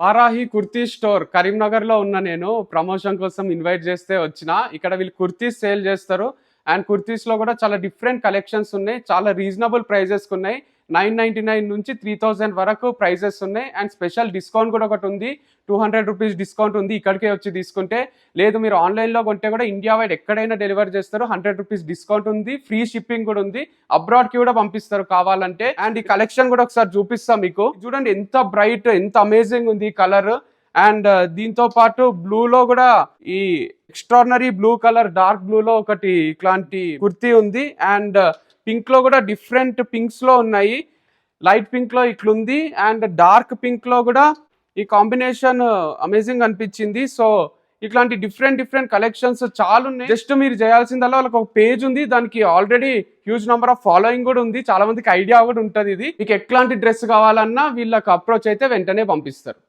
Varahi kurti store Karimnagar లో ఉన్న నేను ప్రమోషన్ కోసం ఇన్వైట్ చేస్తే వచ్చిన ఇక్కడ వీళ్ళు కుర్తీస్ సేల్ చేస్తారు అండ్ కుర్తీస్ లో కూడా చాలా డిఫరెంట్ కలెక్షన్స్ ఉన్నాయి చాలా రీజనబుల్ ప్రైజెస్ ఉన్నాయి 999 నుంచి 3000 వరకు ప్రైజెస్ ఉన్నాయి అండ్ స్పెషల్ డిస్కౌంట్ కూడా ఒకటి ఉంది 200 రూపీస్ డిస్కౌంట్ ఉంది ఇక్కడికే వచ్చి తీసుకుంటే లేదు మీరు ఆన్లైన్లో కొంటే కూడా ఇండియా వైడ్ ఎక్కడైనా డెలివరీ చేస్తారు 100 రూపీస్ డిస్కౌంట్ ఉంది ఫ్రీ షిప్పింగ్ కూడా ఉంది అబ్రాడ్కి కూడా పంపిస్తారు కావాలంటే అండ్ ఈ కలెక్షన్ కూడా ఒకసారి చూపిస్తాం మీకు చూడండి ఎంత బ్రైట్ ఎంత అమేజింగ్ ఉంది కలర్ అండ్ దీంతో పాటు బ్లూలో కూడా ఈ ఎక్స్ట్రాడినరీ బ్లూ కలర్ డార్క్ బ్లూలో ఒకటి ఇట్లాంటి కుర్తీ ఉంది అండ్ పింక్ లో కూడా డిఫరెంట్ పింక్స్ లో ఉన్నాయి లైట్ పింక్ లో ఇట్లుంది అండ్ డార్క్ పింక్ లో కూడా ఈ కాంబినేషన్ అమేజింగ్ అనిపించింది సో ఇట్లాంటి డిఫరెంట్ కలెక్షన్స్ చాలా ఉన్నాయి జస్ట్ మీరు చేయాల్సిందల్లా వాళ్ళకి ఒక పేజ్ ఉంది దానికి already huge number of following కూడా ఉంది చాలా మందికి ఐడియా కూడా ఉంటుంది ఇది మీకు ఎట్లాంటి డ్రెస్ కావాలన్నా వీళ్ళకి అప్రోచ్ అయితే వెంటనే పంపిస్తారు